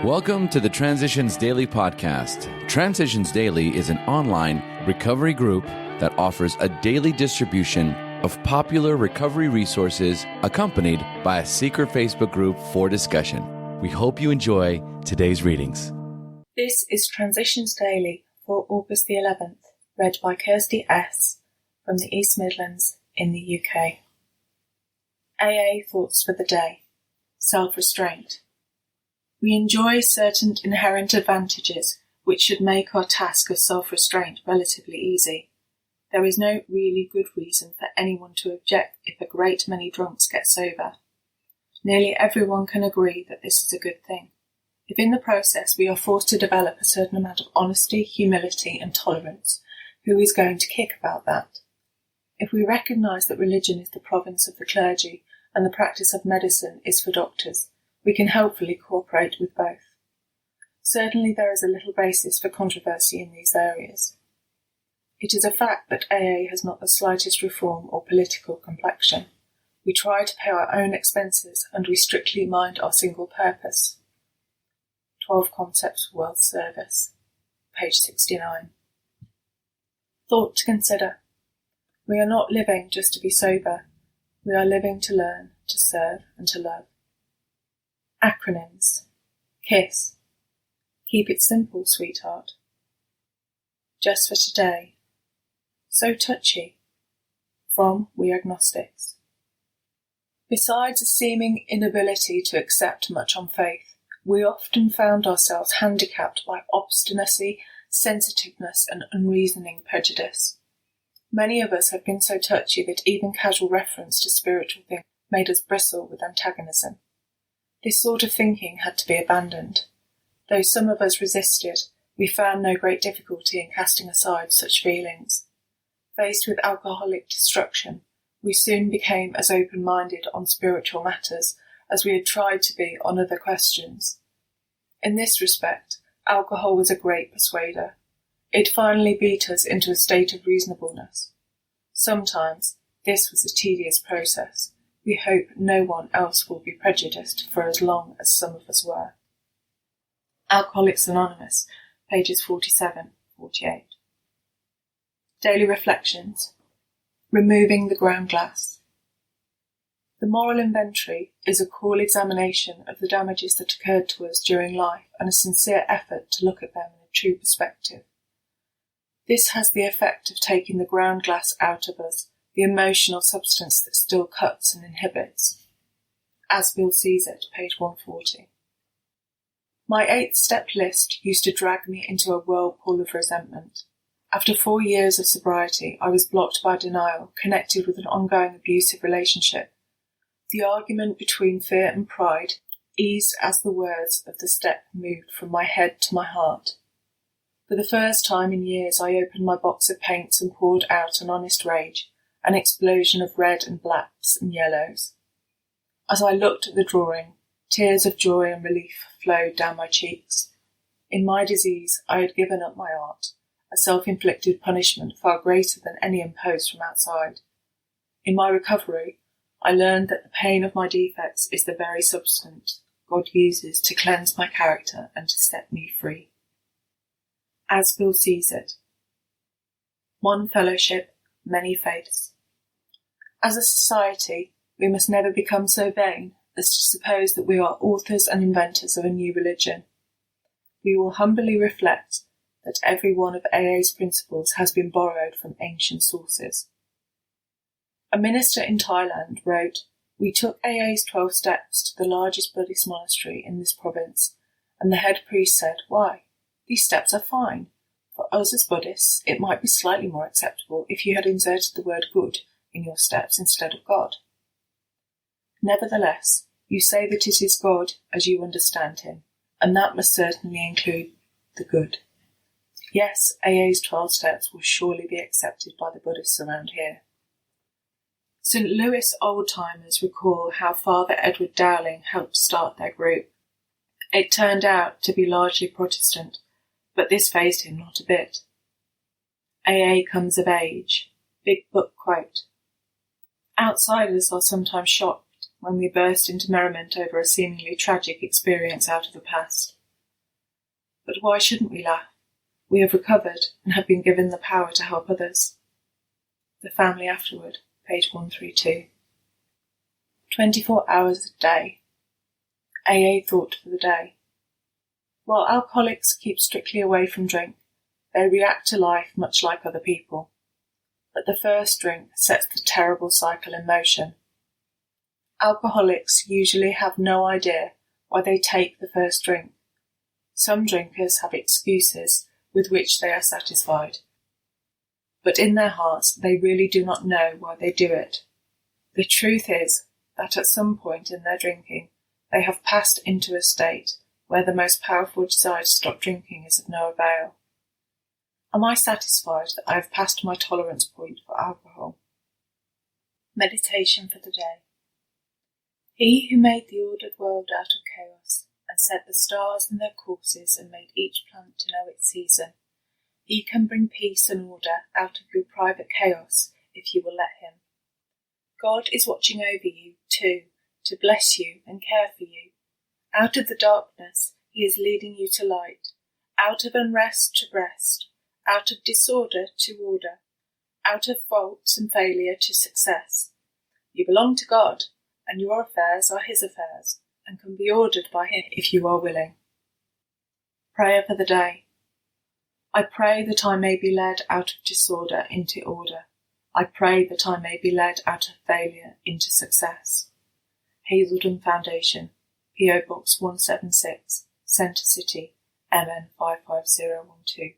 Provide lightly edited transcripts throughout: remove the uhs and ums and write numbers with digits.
Welcome to the Transitions Daily podcast. Transitions Daily is an online recovery group that offers a daily distribution of popular recovery resources accompanied by a secret Facebook group for discussion. We hope you enjoy today's readings. This is Transitions Daily for August the 11th, read by Kirsty S. from the East Midlands in the UK. AA Thoughts for the Day. Self-Restraint. We enjoy certain inherent advantages which should make our task of self-restraint relatively easy. There is no really good reason for anyone to object if a great many drunks get sober. Nearly everyone can agree that this is a good thing. If in the process we are forced to develop a certain amount of honesty, humility and tolerance, who is going to kick about that? If we recognise that religion is the province of the clergy and the practice of medicine is for doctors, we can helpfully cooperate with both. Certainly there is a little basis for controversy in these areas. It is a fact that AA has not the slightest reform or political complexion. We try to pay our own expenses and we strictly mind our single purpose. 12 Concepts for World Service, page 69. Thought to consider. We are not living just to be sober. We are living to learn, to serve and to love. Acronyms. KISS. Keep it simple, sweetheart. Just for today. So touchy. From We Agnostics. Besides a seeming inability to accept much on faith, we often found ourselves handicapped by obstinacy, sensitiveness and unreasoning prejudice. Many of us have been so touchy that even casual reference to spiritual things made us bristle with antagonism. This sort of thinking had to be abandoned. Though some of us resisted, we found no great difficulty in casting aside such feelings. Faced with alcoholic destruction, we soon became as open-minded on spiritual matters as we had tried to be on other questions. In this respect, alcohol was a great persuader. It finally beat us into a state of reasonableness. Sometimes this was a tedious process. We hope no one else will be prejudiced for as long as some of us were. Alcoholics Anonymous, pages 47, 48. Daily Reflections. Removing the ground glass. The moral inventory is a cool examination of the damages that occurred to us during life and a sincere effort to look at them in a true perspective. This has the effect of taking the ground glass out of us, the emotional substance that still cuts and inhibits. As Bill sees it, page 140. My 8-step list used to drag me into a whirlpool of resentment. After 4 years of sobriety, I was blocked by denial, connected with an ongoing abusive relationship. The argument between fear and pride eased as the words of the step moved from my head to my heart. For the first time in years, I opened my box of paints and poured out an honest rage, an explosion of red and blacks and yellows. As I looked at the drawing, tears of joy and relief flowed down my cheeks. In my disease, I had given up my art, a self-inflicted punishment far greater than any imposed from outside. In my recovery, I learned that the pain of my defects is the very substance God uses to cleanse my character and to set me free. As Bill sees it. One fellowship, many faiths. As a society, we must never become so vain as to suppose that we are authors and inventors of a new religion. We will humbly reflect that every one of AA's principles has been borrowed from ancient sources. A minister in Thailand wrote, "We took AA's 12 steps to the largest Buddhist monastery in this province, and the head priest said, 'Why, these steps are fine. For us as Buddhists, it might be slightly more acceptable if you had inserted the word good in your steps instead of God. Nevertheless, you say that it is God as you understand him, and that must certainly include the good. Yes, AA's 12 steps will surely be accepted by the Buddhists around here." St. Louis old-timers recall how Father Edward Dowling helped start their group. It turned out to be largely Protestant, but this fazed him not a bit. AA comes of age. Big book quote. Outsiders are sometimes shocked when we burst into merriment over a seemingly tragic experience out of the past. But why shouldn't we laugh? We have recovered and have been given the power to help others. The Family Afterward, page 132. 24 hours a day. AA thought for the day. While alcoholics keep strictly away from drink, they react to life much like other people. But the first drink sets the terrible cycle in motion. Alcoholics usually have no idea why they take the first drink. Some drinkers have excuses with which they are satisfied. But in their hearts they really do not know why they do it. The truth is that at some point in their drinking they have passed into a state where the most powerful desire to stop drinking is of no avail. Am I satisfied that I have passed my tolerance point for alcohol? Meditation for the day. He who made the ordered world out of chaos, and set the stars in their courses, and made each plant to know its season, he can bring peace and order out of your private chaos if you will let him. God is watching over you too, to bless you and care for you. Out of the darkness he is leading you to light, out of unrest to rest, out of disorder to order, out of faults and failure to success. You belong to God, and your affairs are his affairs, and can be ordered by him if you are willing. Prayer for the day. I pray that I may be led out of disorder into order. I pray that I may be led out of failure into success. Hazelden Foundation, P.O. Box 176, Centre City, MN 55012.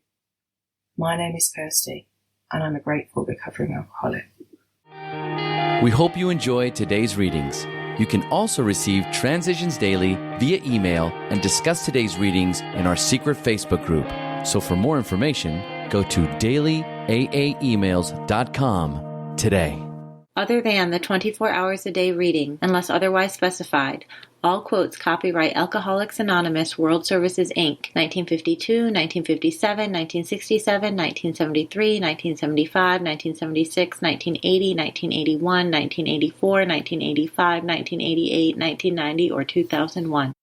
My name is Kirsty, and I'm a grateful recovering alcoholic. We hope you enjoyed today's readings. You can also receive Transitions Daily via email and discuss today's readings in our secret Facebook group. So for more information, go to dailyaaemails.com today. Other than the 24 hours a day reading, unless otherwise specified, all quotes copyright Alcoholics Anonymous World Services, Inc., 1952, 1957, 1967, 1973, 1975, 1976, 1980, 1981, 1984, 1985, 1988, 1990, or 2001.